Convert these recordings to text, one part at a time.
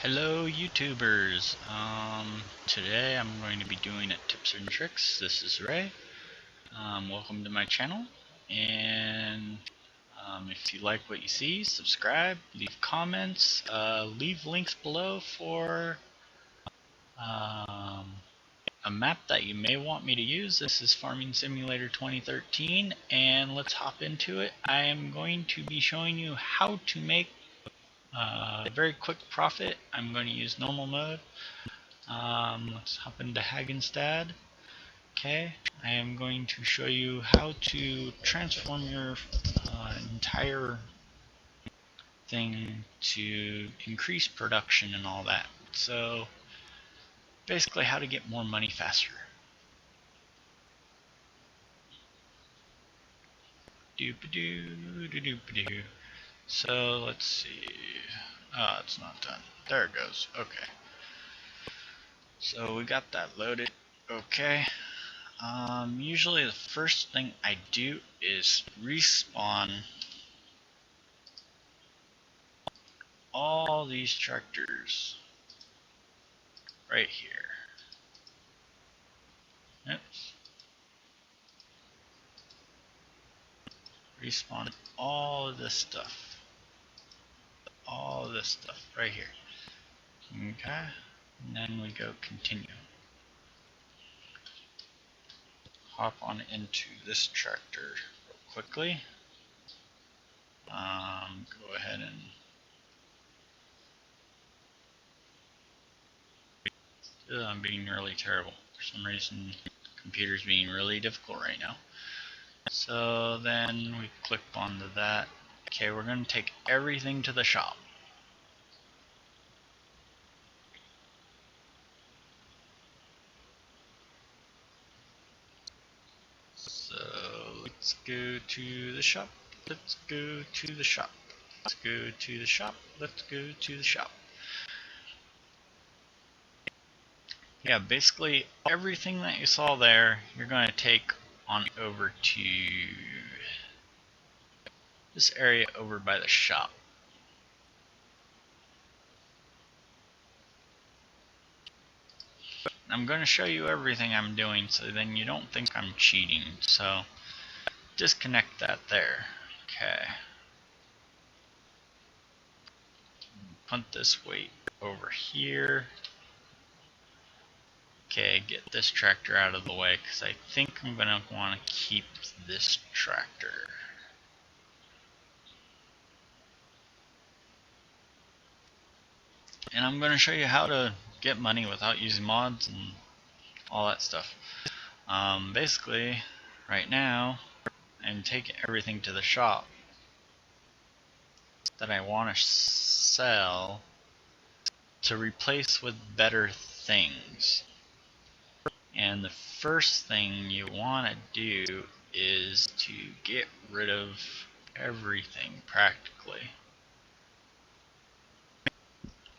Hello YouTubers. Today I'm going to be doing a tips and tricks. This is Ray. Welcome to my channel, and if you like what you see, subscribe, leave comments, leave links below for a map that you may want me to use. This is Farming Simulator 2013, and let's hop into it. I am going to be showing you how to make a very quick profit. I'm going to use normal mode. Let's hop into Hagenstad. Okay, I am going to show you how to transform your entire thing to increase production and all that. So basically how to get more money faster. Doop-a-doo. So let's see. It's not done. There it goes. Okay. So we got that loaded. Okay. Usually the first thing I do is respawn all these tractors right here. Oops. Respawn all of this stuff. All of this stuff right here. Okay. And then we go continue. Hop on into this tractor real quickly. Go ahead and I'm being really terrible. For some reason, the computer's being really difficult right now. So then we click onto that. Okay, we're going to take everything to the shop. So let's go to the shop. Let's go to the shop. Let's go to the shop. Let's go to the shop. Yeah, basically everything that you saw there, you're going to take on over to this area over by the shop. I'm going to show you everything I'm doing so then you don't think I'm cheating. So disconnect that there. Okay. Put this weight over here. Okay, get this tractor out of the way because I think I'm going to want to keep this tractor. And I'm going to show you how to get money without using mods and all that stuff. Basically, right now, I'm taking everything to the shop that I want to sell to replace with better things. And the first thing you want to do is to get rid of everything practically.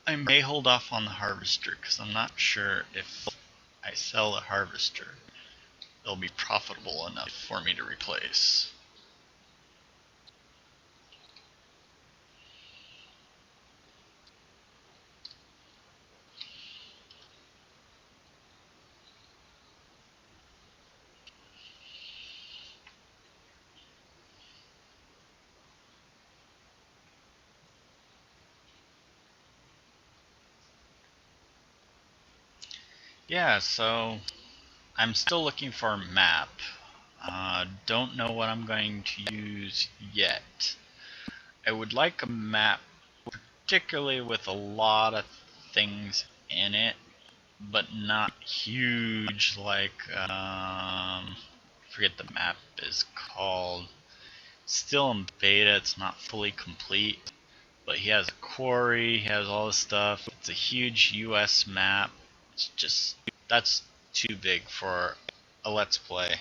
I may hold off on the harvester because I'm not sure if I sell the harvester it'll be profitable enough for me to replace. Yeah, so I'm still looking for a map. Don't know what I'm going to use yet. I would like a map particularly with a lot of things in it, but not huge like, forget the map is called. Still in beta, it's not fully complete, but he has a quarry, he has all this stuff. It's a huge US map. It's just, that's too big for a let's play.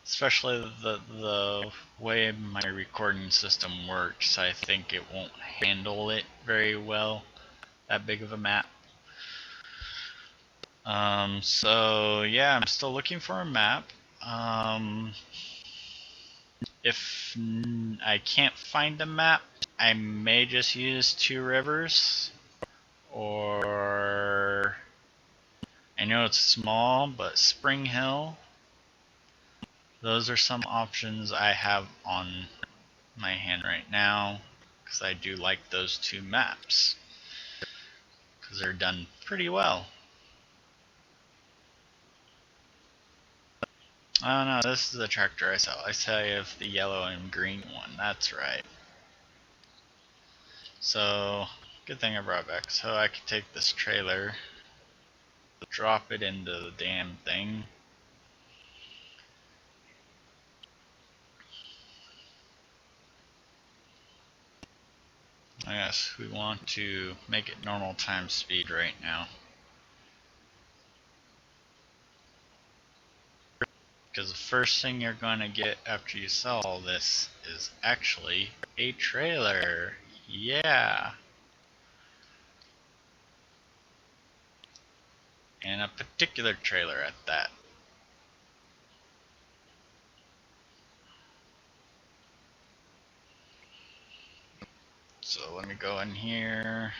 Especially the way my recording system works, I think it won't handle it very well, that big of a map. So yeah, I'm still looking for a map. If I can't find a map, I may just use Two Rivers, or I know it's small, but Spring Hill. Those are some options I have on my hand right now, because I do like those two maps, because they're done pretty well. Oh no, this is the tractor I sell. I sell you the yellow and green one, that's right. So, good thing I brought it back. So I could take this trailer, drop it into the damn thing. I guess we want to make it normal time speed right now, because the first thing you're going to get after you sell all this is actually a trailer. Yeah. And a particular trailer at that. So let me go in here,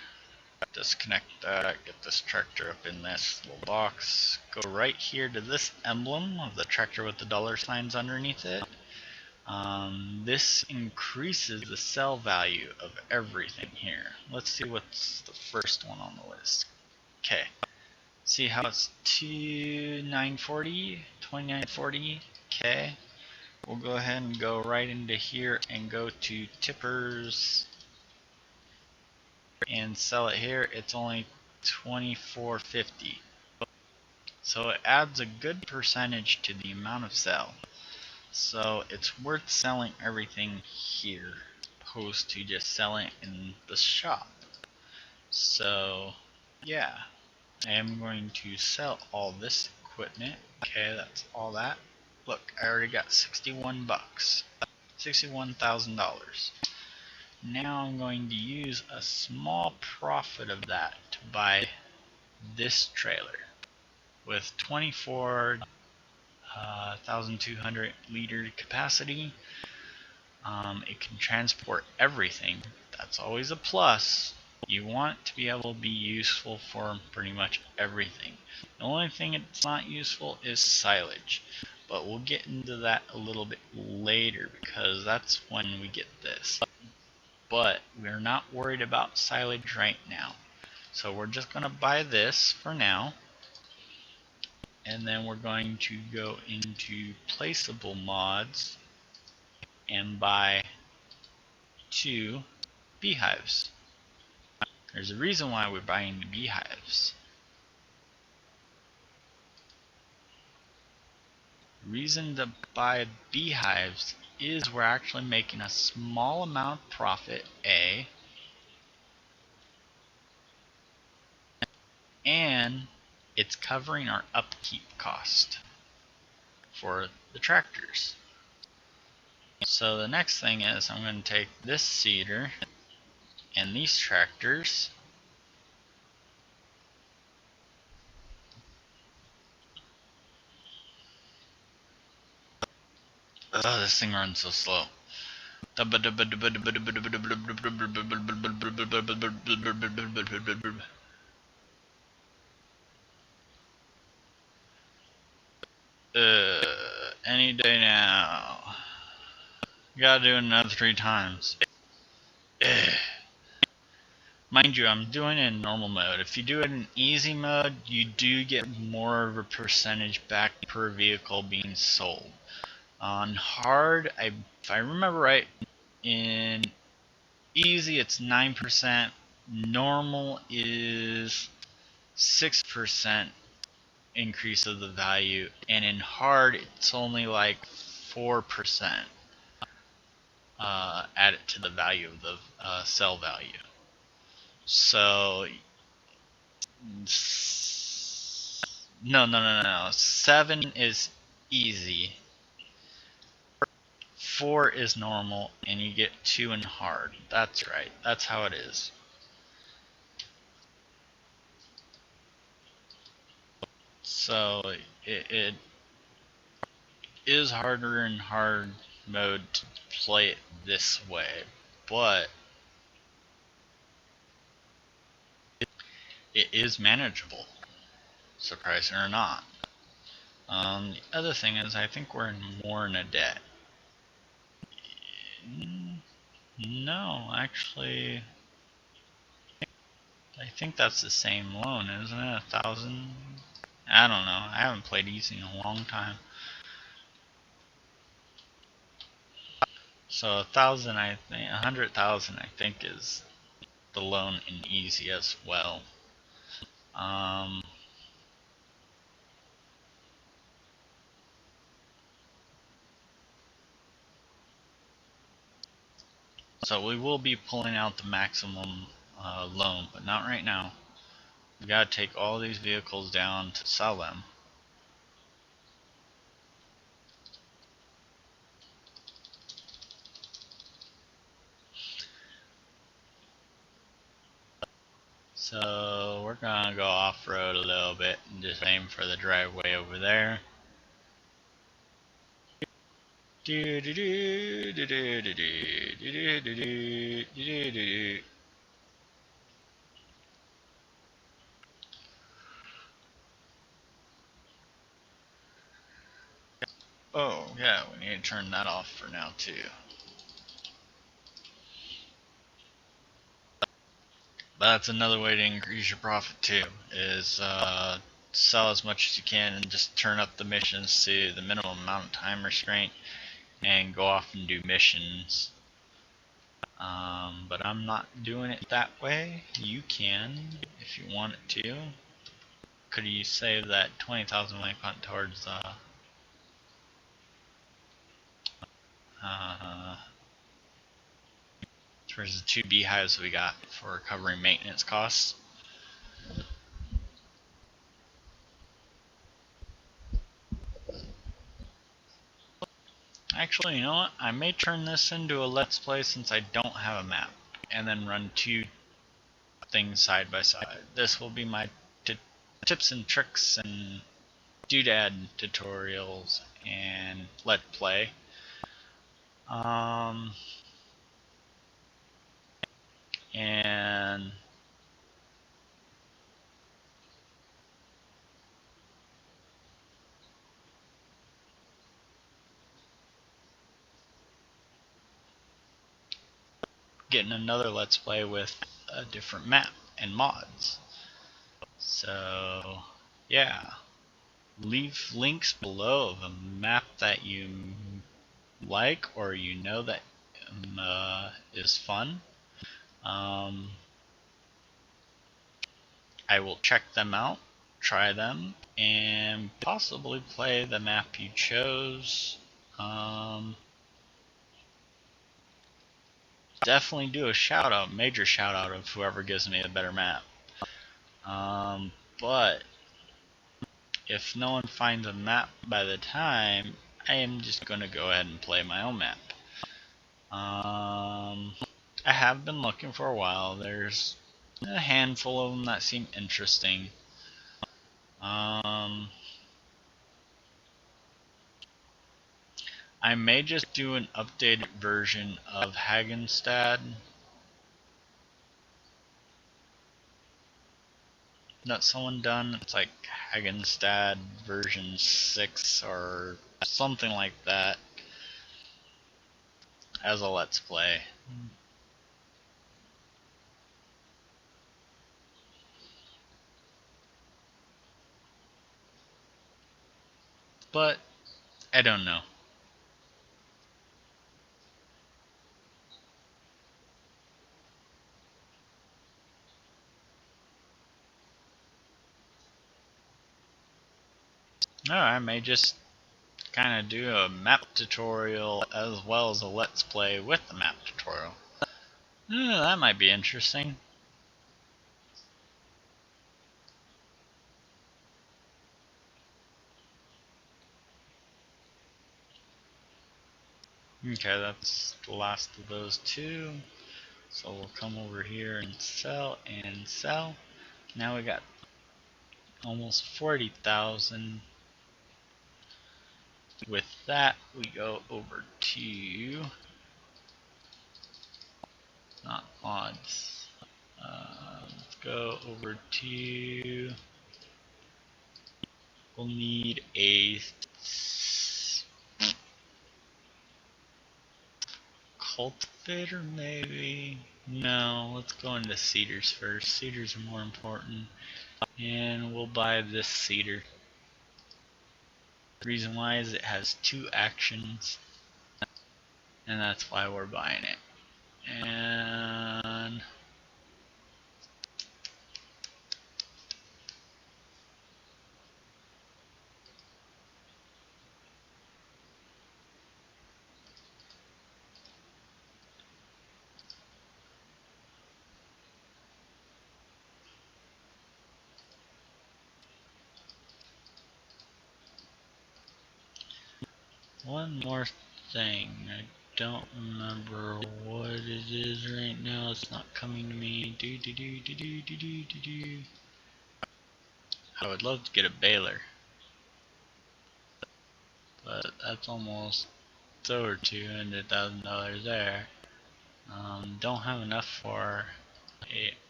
disconnect that, get this tractor up in this little box, go right here to this emblem of the tractor with the dollar signs underneath it. This increases the sell value of everything here. Let's see what's the first one on the list. Okay, see how it's 2940. Okay, we'll go ahead and go right into here and go to tippers and sell it here. It's only 2450. So it adds a good percentage to the amount of sell. So it's worth selling everything here, opposed to just selling in the shop. So yeah, I am going to sell all this equipment. Okay, that's all that. Look, I already got 61 bucks, $61,000. Now I'm going to use a small profit of that to buy this trailer with 24,200 liter capacity. It can transport everything. That's always a plus. You want to be able to be useful for pretty much everything. The only thing it's not useful is silage, but we'll get into that a little bit later, because that's when we get this. But we're not worried about silage right now. So we're just going to buy this for now, and then we're going to go into placeable mods and buy 2 beehives. There's a reason why we're buying the beehives. The reason to buy beehives is we're actually making a small amount of profit, A, and it's covering our upkeep cost for the tractors. So the next thing is I'm going to take this seeder and these tractors, this thing runs so slow. Any day now. Gotta do it another 3 times. Mind you, I'm doing it in normal mode. If you do it in easy mode, you do get more of a percentage back per vehicle being sold. On hard, if I remember right, in easy it's 9%, normal is 6% increase of the value, and in hard it's only like 4% added to the value of the sell value. So no. 7 is easy, 4 is normal, and you get 2 in hard. That's right. That's how it is. So it is harder in hard mode to play it this way, but it is manageable, surprising or not. The other thing is, I think we're more in a debt. No, actually, I think that's the same loan, isn't it? 1,000? I don't know. I haven't played Easy in a long time. So 1,000, I think, 100,000, I think, is the loan in Easy as well. So we will be pulling out the maximum loan, but not right now. We gotta take all these vehicles down to sell them. So we're gonna go off-road a little bit and just aim for the driveway over there. Oh yeah, we need to turn that off for now too. That's another way to increase your profit too, is sell as much as you can and just turn up the missions to the minimum amount of time restraint and go off and do missions. But I'm not doing it that way. You can if you want it to. Could you save that 20,000 life hunt towards towards the 2 beehives we got for covering maintenance costs? Actually, you know what? I may turn this into a let's play since I don't have a map, and then run 2 things side by side. This will be my tips and tricks and doodad tutorials and let play. And getting another let's play with a different map and mods. So yeah, leave links below of a map that you like or you know that is fun. I will check them out, try them, and possibly play the map you chose. Definitely do a shout out, major shout out of whoever gives me a better map. But if no one finds a map by the time, I am just going to go ahead and play my own map. I have been looking for a while. There's a handful of them that seem interesting. I may just do an updated version of Hagenstad. That someone done. It's like Hagenstad version 6 or something like that as a let's play. But I don't know. No, I may just kind of do a map tutorial as well as a let's play with the map tutorial. That might be interesting. Okay, that's the last of those 2. So we'll come over here and sell and sell. Now we got almost 40,000. With that, we go over to, not mods, let's go over to, we'll need a cultivator maybe? No, let's go into seeders first. Seeders are more important. And we'll buy this seeder. The reason why is it has 2 actions, and that's why we're buying it. And one more thing, I don't remember what it is right now. It's not coming to me. I would love to get a baler, but that's almost over $200,000 there. Don't have enough for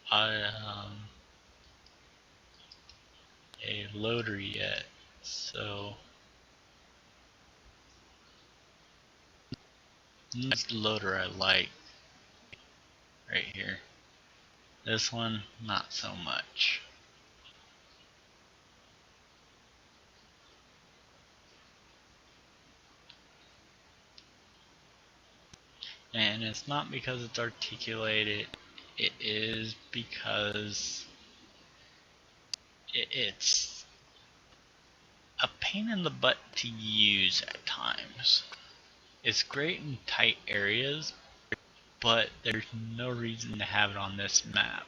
a loader yet, so this is the loader I like right here. This one, not so much. And it's not because it's articulated, it is because it's a pain in the butt to use at times. It's great in tight areas, but there's no reason to have it on this map.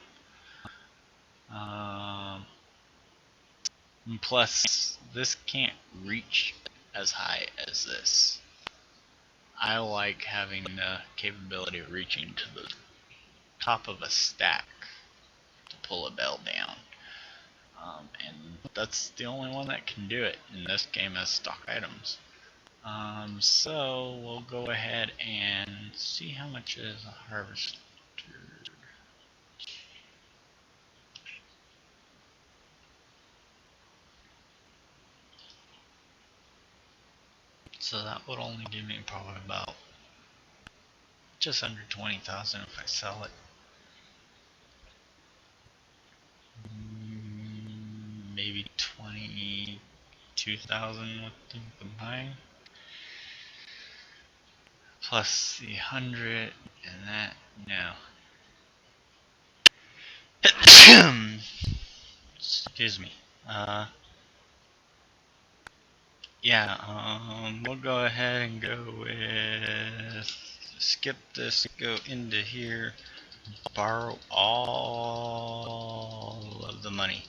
Plus, this can't reach as high as this. I like having the capability of reaching to the top of a stack to pull a bell down. And that's the only one that can do it in this game as stock items. So we'll go ahead and see how much is a harvester. So that would only give me probably about just under 20,000 if I sell it. Maybe 22,000 with the combined. Plus the 100 and that, no. Excuse me. Yeah, we'll go ahead and go with, skip this, go into here, borrow all of the money.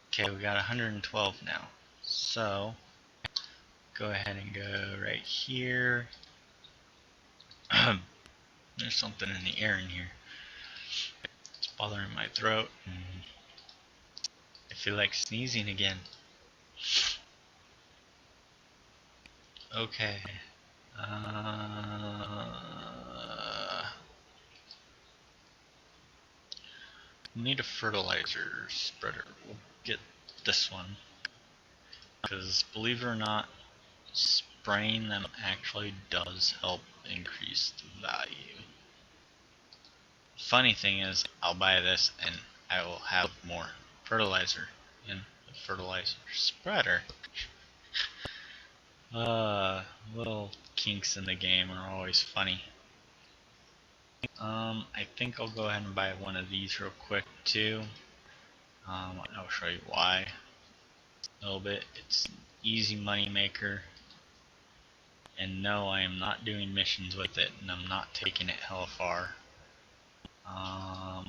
Okay, we got 112 now. So, go ahead and go right here. There's something in the air in here. It's bothering my throat. And I feel like sneezing again. Okay. Need a fertilizer spreader. We'll get this one. Because believe it or not, spraying them actually does help increase the value. Funny thing is, I'll buy this and I will have more fertilizer in the fertilizer spreader. Little kinks in the game are always funny. I think I'll go ahead and buy one of these real quick too. I'll show you why a little bit. It's an easy money maker. And no, I am not doing missions with it, and I'm not taking it hella far. I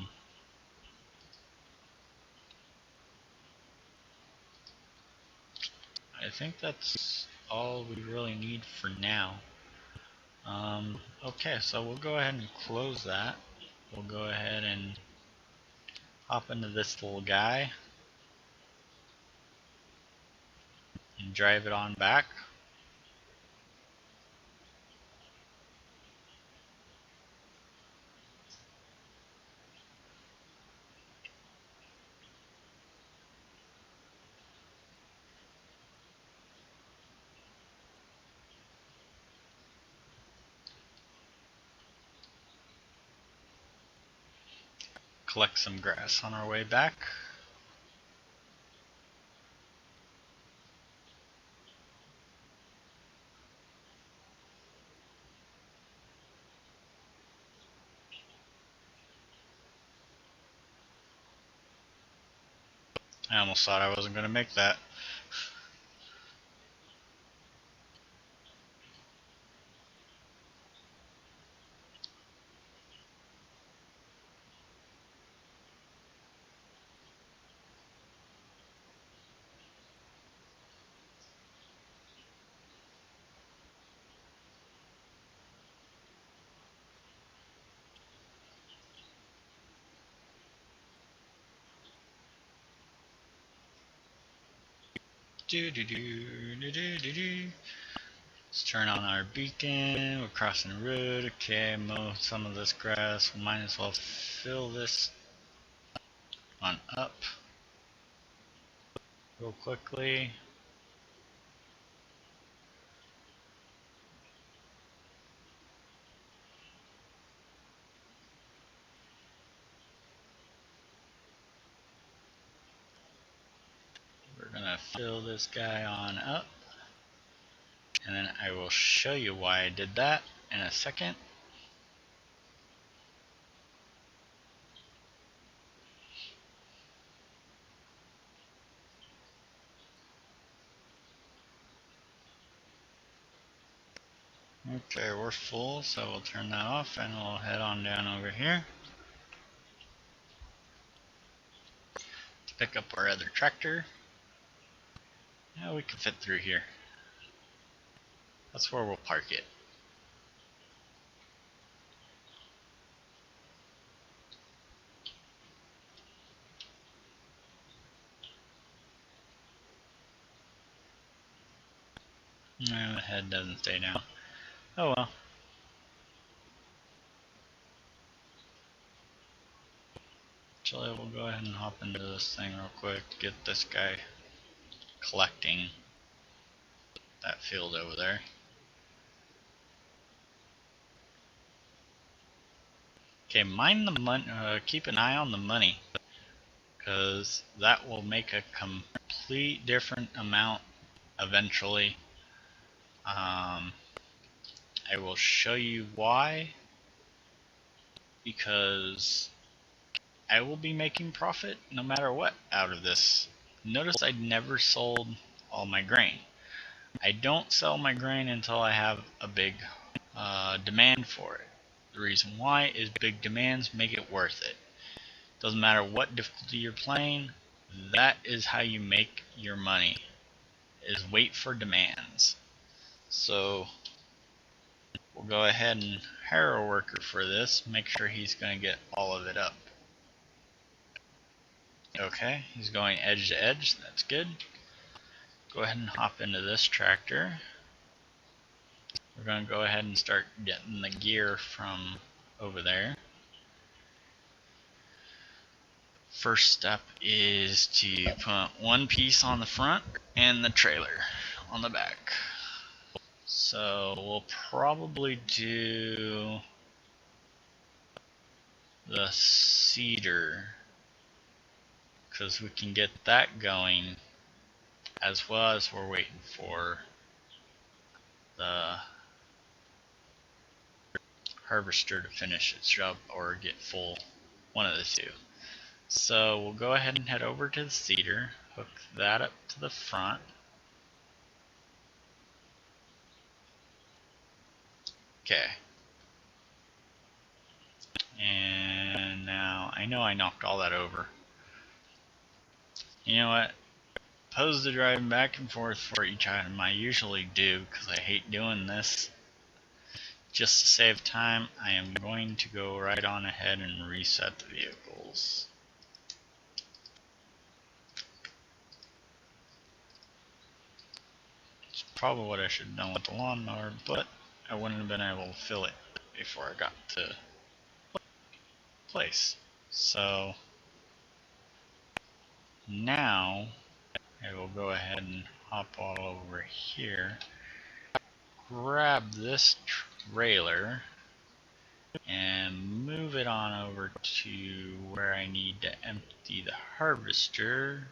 think that's all we really need for now. Okay, so we'll go ahead and close that. We'll go ahead and hop into this little guy and drive it on back. collect some grass on our way back. I almost thought I wasn't going to make that. Let's turn on our beacon. We're crossing the road. Okay, mow some of this grass. We might as well fill this on up real quickly. We're gonna fill this guy on up, and then I will show you why I did that in a second. Okay, we're full, so we'll turn that off and we'll head on down over here to pick up our other tractor. Yeah, we can fit through here. That's where we'll park it. No, the head doesn't stay down. Oh well. Actually, we'll go ahead and hop into this thing real quick, get this guy collecting that field over there. Okay, mind the money. Keep an eye on the money, because that will make a complete different amount eventually. I will show you why, because I will be making profit no matter what out of this. Notice I never sold all my grain. I don't sell my grain until I have a big demand for it. The reason why is big demands make it worth it. Doesn't matter what difficulty you're playing, that is how you make your money, is wait for demands. So we'll go ahead and hire a worker for this, make sure he's going to get all of it up. Okay, he's going edge to edge, that's good. Go ahead and hop into this tractor. We're going to go ahead and start getting the gear from over there. First step is to put one piece on the front and the trailer on the back. So we'll probably do the cedar, because we can get that going as well as we're waiting for the harvester to finish its job or get full, one of the two. So we'll go ahead and head over to the cedar, hook that up to the front. Okay. And now I know I knocked all that over. You know what? Opposed to driving back and forth for each item, I usually do, because I hate doing this. Just to save time, I am going to go right on ahead and reset the vehicles. It's probably what I should have done with the lawnmower, but I wouldn't have been able to fill it before I got to place. So now I will go ahead and hop all over here, grab this trailer, and move it on over to where I need to empty the harvester.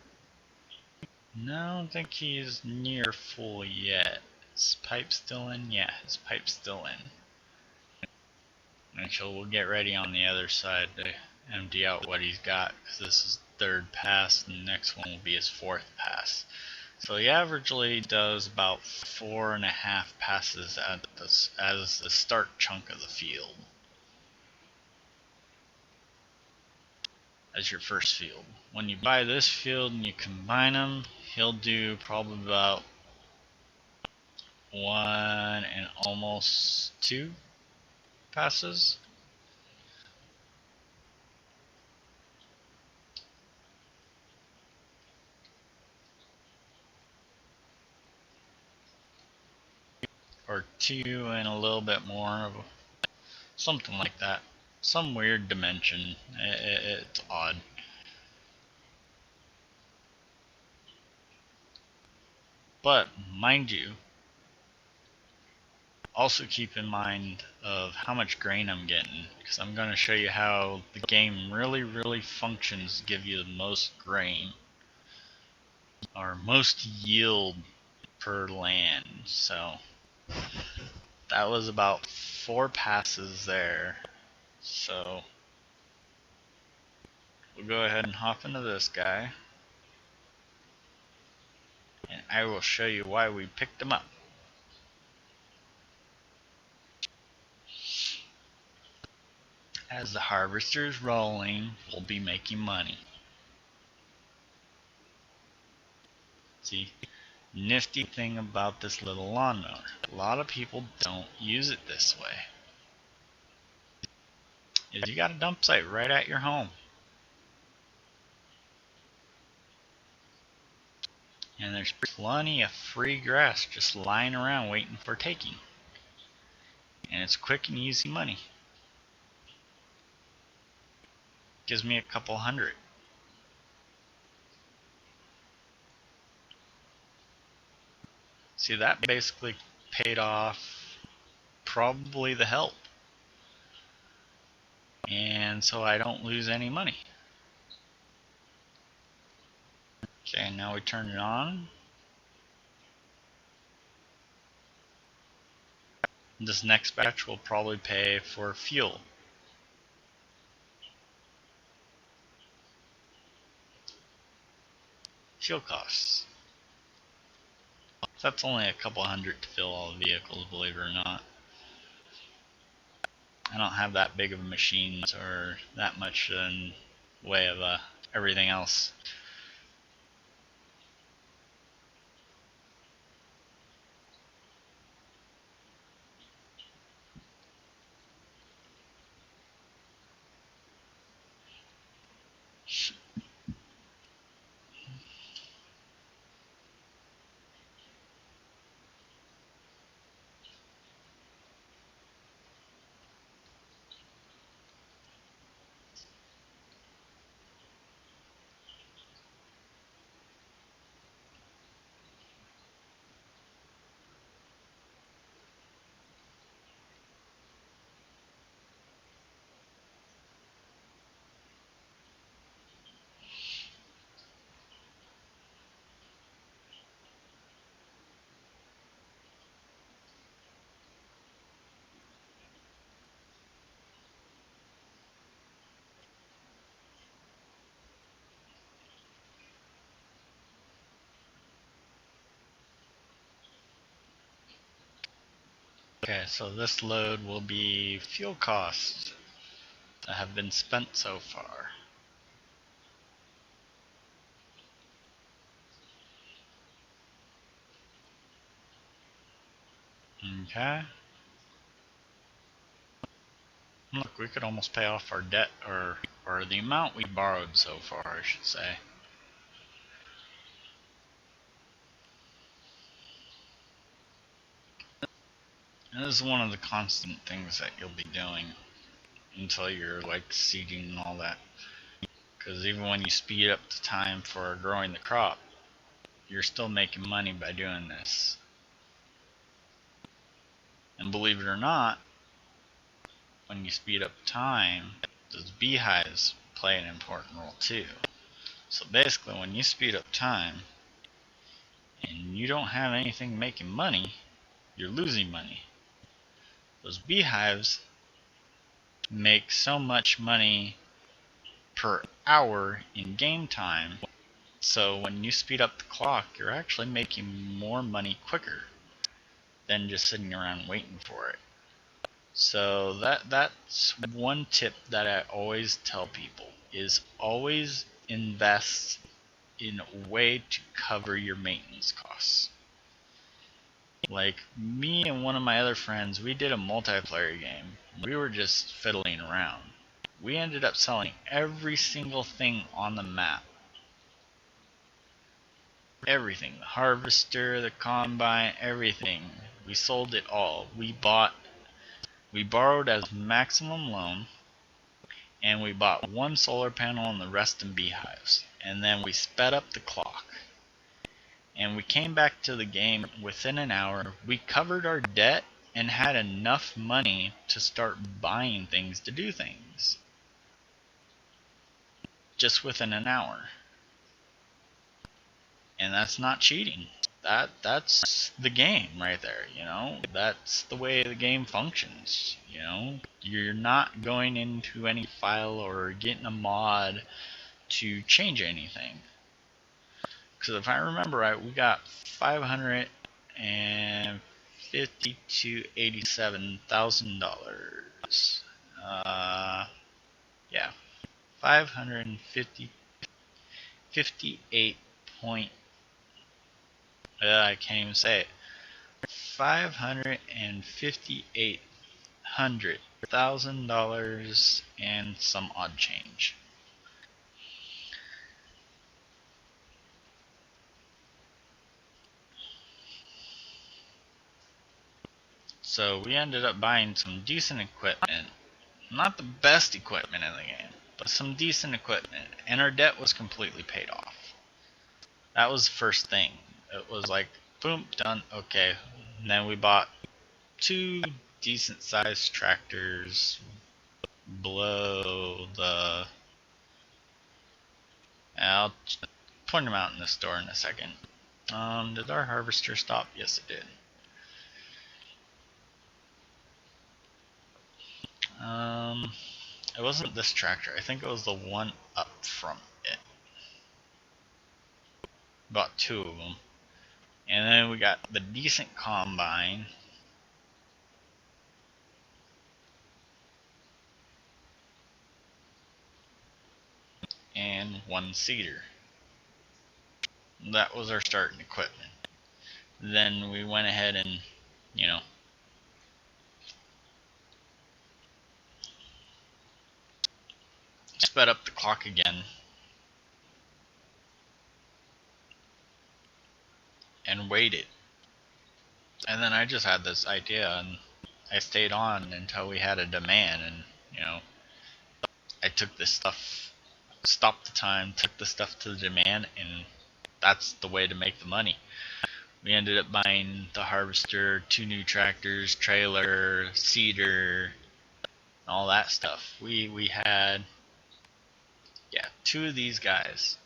No, I don't think he's near full yet. His pipe's still in? Yeah, his pipe's still in. Actually, we'll get ready on the other side to empty out what he's got, because this is third pass and the next one will be his fourth pass. So he averagely does about 4.5 passes at this as the start chunk of the field. As your first field. When you buy this field and you combine them, he'll do probably about 1 and almost 2 passes. Or 2 and a little bit more, something like that. Some weird dimension. It's odd. But mind you, also keep in mind of how much grain I'm getting, because I'm going to show you how the game really functions to give you the most grain or most yield per land. So that was about 4 passes there. So we'll go ahead and hop into this guy, and I will show you why we picked him up. As the harvester is rolling, we'll be making money. See, nifty thing about this little lawnmower, a lot of people don't use it this way, is you got a dump site right at your home. And there's plenty of free grass just lying around waiting for taking. And it's quick and easy money. Gives me a couple hundred. See, that basically paid off probably the help. And so I don't lose any money. Okay, now we turn it on. This next batch will probably pay for fuel. Fuel costs. That's only a couple hundred to fill all the vehicles, believe it or not. I don't have that big of machines or that much in way of everything else. Okay, so this load will be fuel costs that have been spent so far. Okay. Look, we could almost pay off our debt, or the amount we borrowed so far, I should say. And this is one of the constant things that you'll be doing until you're like seeding and all that. Because even when you speed up the time for growing the crop, you're still making money by doing this. And believe it or not, when you speed up time, those beehives play an important role too. So basically, when you speed up time and you don't have anything making money, you're losing money. Those beehives make so much money per hour in game time, so when you speed up the clock, you're actually making more money quicker than just sitting around waiting for it. So that's one tip that I always tell people, is always invest in a way to cover your maintenance costs. Like me and one of my other friends, we did a multiplayer game. We were just fiddling around. We ended up selling every single thing on the map. Everything. The harvester, the combine, everything. We sold it all. We borrowed as maximum loan, and we bought one solar panel and the rest in beehives. And then we sped up the clock. And we came back to the game within an hour. We covered our debt and had enough money to start buying things to do things. Just within an hour. And that's not cheating. That's the game right there, you know? That's the way the game functions, you know? You're not going into any file or getting a mod to change anything. Because if I remember right, we got $550,000 to $87,000. Yeah, 558 point. I can't even say it. $558,000 and some odd change. So we ended up buying some decent equipment. Not the best equipment in the game, but some decent equipment. And our debt was completely paid off. That was the first thing. It was like, boom, done, okay. And then we bought 2 decent sized tractors below the... I'll point them out in the store in a second. Did our harvester stop? Yes, it did. It wasn't this tractor. I think it was the one up from it. Bought 2 of them. And then we got the decent combine. And 1 seeder. That was our starting equipment. Then we went ahead and, you know, sped up the clock again and waited. And then I just had this idea, and I stayed on until we had a demand, and, you know, I took this stuff, stopped the time, took the stuff to the demand, and that's the way to make the money. We ended up buying the harvester, 2 new tractors, trailer, seeder, all that stuff. We had, yeah, 2 of these guys.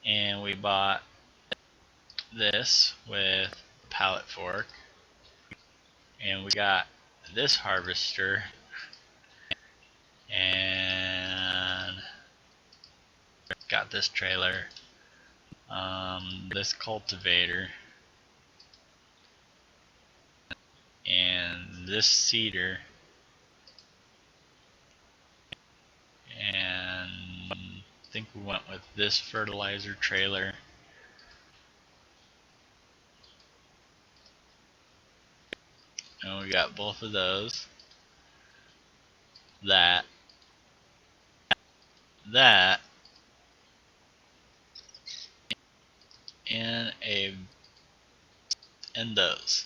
And we bought this with a pallet fork. And we got this harvester. And got this trailer. This cultivator. And this seeder. And I think we went with this fertilizer trailer. And we got both of those. That. And those.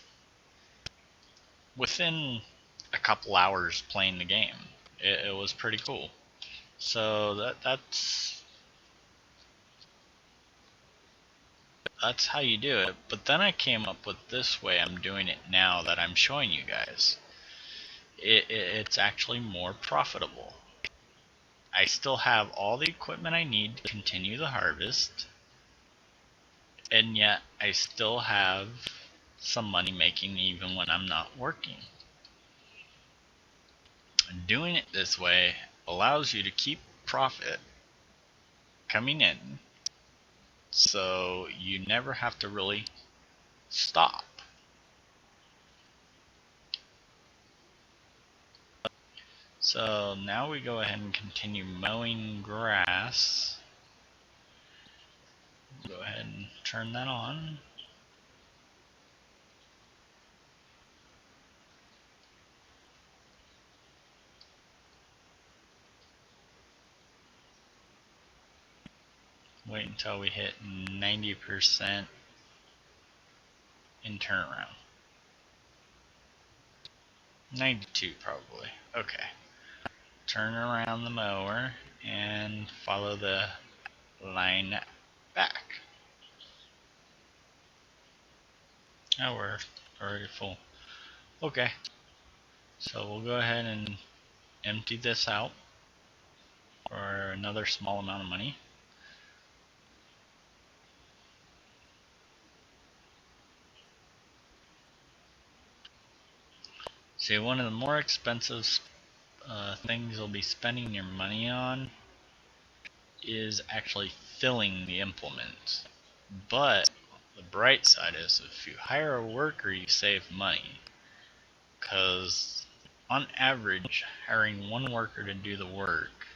Within a couple hours playing the game. It was pretty cool. So that's how you do it. But then I came up with this way I'm doing it now that I'm showing you guys. it's actually more profitable. I still have all the equipment I need to continue the harvest, and yet I still have some money making even when I'm not working. Doing it this way allows you to keep profit coming in, so you never have to really stop. So now we go ahead and continue mowing grass. Go ahead and turn that on. Wait until we hit 90% in turnaround. 92 probably. Okay. Turn around the mower and follow the line back. Oh, we're already full. Okay. So we'll go ahead and empty this out for another small amount of money. See, one of the more expensive things you'll be spending your money on is actually filling the implement. But the bright side is if you hire a worker, you save money. Because on average, hiring one worker to do the work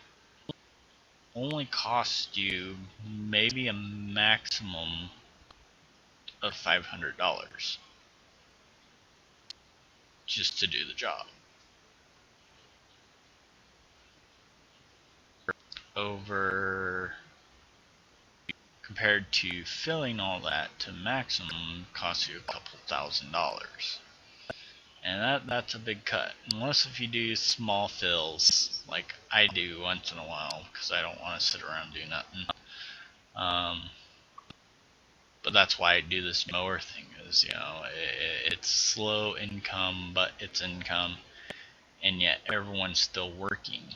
only costs you maybe a maximum of $500 just to do the job. Over compared to filling all that to maximum costs you a couple $1,000s. And that's a big cut. Unless if you do small fills like I do once in a while because I don't want to sit around and do nothing. But that's why I do this mower thing is, it's slow income, but it's income, and yet everyone's still working.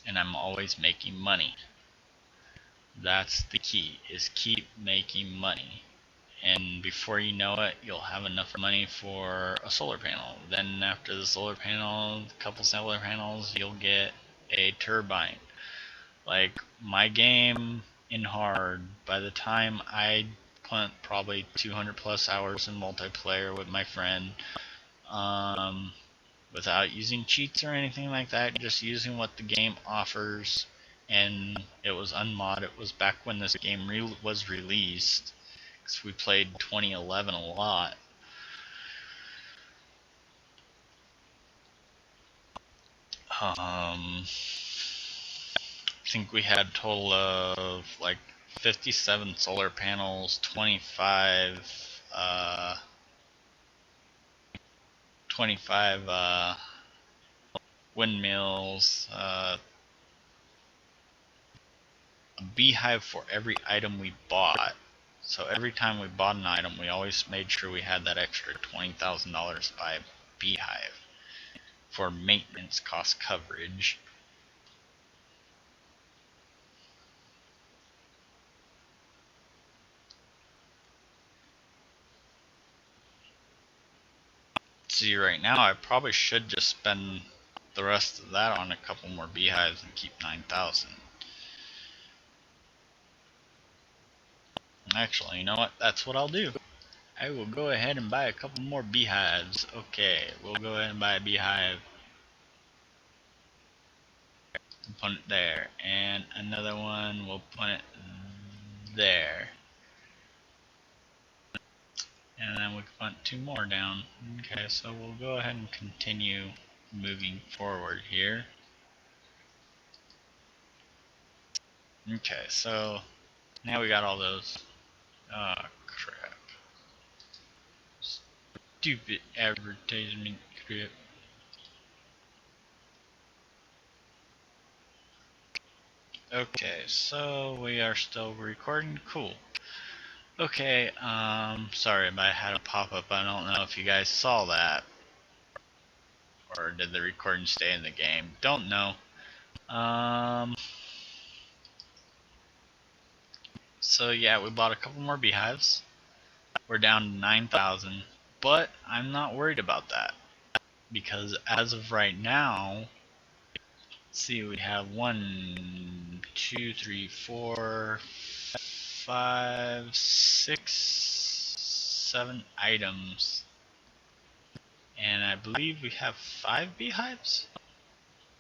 And I'm always making money. That's the key, is keep making money. And before you know it, you'll have enough money for a solar panel. Then after the solar panel, a couple solar panels, you'll get a turbine. Like my game in hard, by the time I put probably 200 plus hours in multiplayer with my friend, without using cheats or anything like that, just using what the game offers, and it was unmod. It was back when this game was released. We played 2011 a lot. I think we had a total of like 57 solar panels, 25 windmills, a beehive for every item we bought. So every time we bought an item, we always made sure we had that extra $20,000 to buy a beehive for maintenance cost coverage. See, right now I probably should just spend the rest of that on a couple more beehives and keep 9,000. Actually, you know what? That's what I'll do. I will go ahead and buy a couple more beehives. Okay, we'll go ahead and buy a beehive. Put it there. And another one, we'll put it there. And then we can put 2 more down. Okay, so we'll go ahead and continue moving forward here. Okay, so now we got all those. Oh, crap. Stupid advertisement crap. Okay, so we are still recording. Cool. Okay, sorry, but I had a pop-up. I don't know if you guys saw that. Or did the recording stay in the game? Don't know. So yeah, we bought a couple more beehives. We're down to 9,000, but I'm not worried about that because as of right now, let's see, we have 1, 2, 3, 4, 5, 6, 7 items, and I believe we have 5 beehives.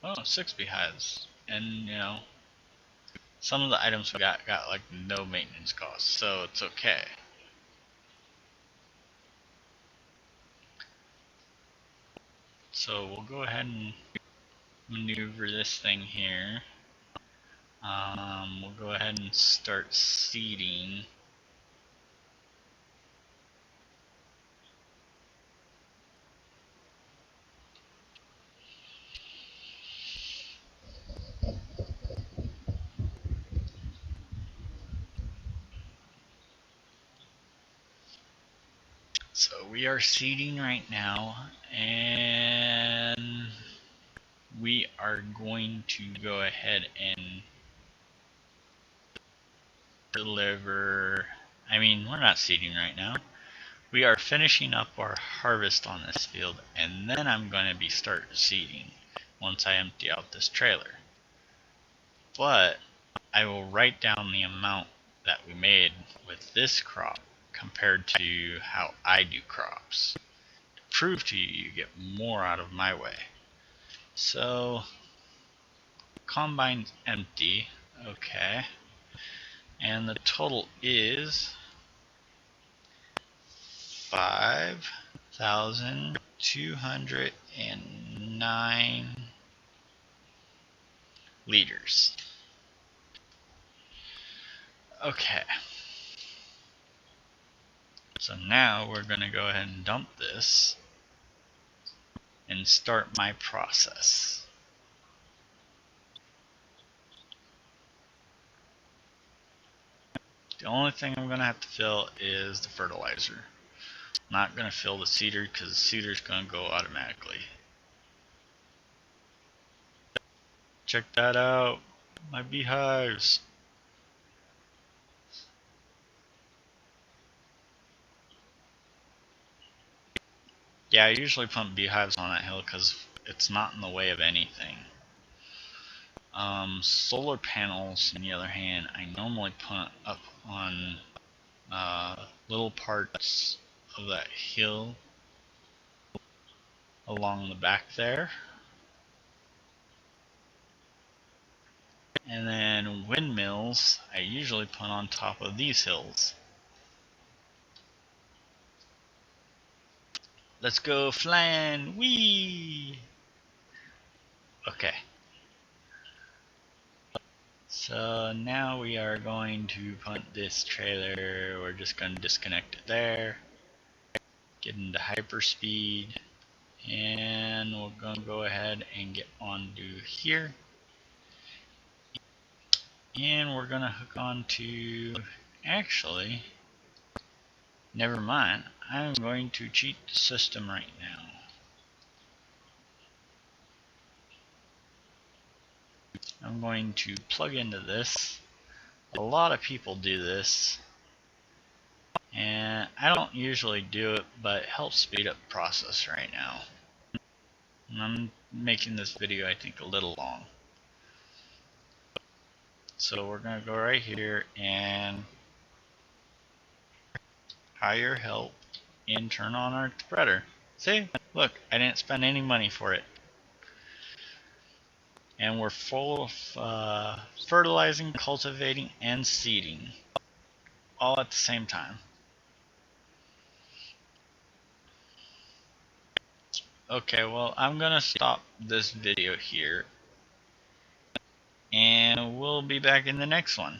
Oh, 6 beehives, and you know, some of the items we got like no maintenance costs, so it's okay. So we'll go ahead and maneuver this thing here. We'll go ahead and start seeding. So we are seeding right now, and we are going to go ahead and deliver. I mean, we're not seeding right now. We are finishing up our harvest on this field, and then I'm going to start seeding once I empty out this trailer. But I will write down the amount that we made with this crop compared to how I do crops. To prove to you, you get more out of my way. So, combine's empty, okay. And the total is 5,209 liters. Okay. So now we're going to go ahead and dump this and start my process. The only thing I'm going to have to fill is the fertilizer. I'm not going to fill the seeder because the seeder is going to go automatically. Check that out, my beehives. Yeah, I usually put beehives on that hill because it's not in the way of anything. Solar panels, on the other hand, I normally put up on little parts of that hill along the back there. And then windmills, I usually put on top of these hills. Let's go flying, whee! Okay. So now we are going to put this trailer, we're just going to disconnect it there, get into hyperspeed, and we're going to go ahead and get onto here. And we're going to hook onto, actually, never mind, I'm going to cheat the system right now. I'm going to plug into this. A lot of people do this, and I don't usually do it, but it helps speed up the process right now. And I'm making this video, I think, a little long. So we're going to go right here and hire help and turn on our spreader. See, look, I didn't spend any money for it. And we're full of fertilizing, cultivating, and seeding all at the same time. Okay, well, I'm gonna stop this video here, and we'll be back in the next one.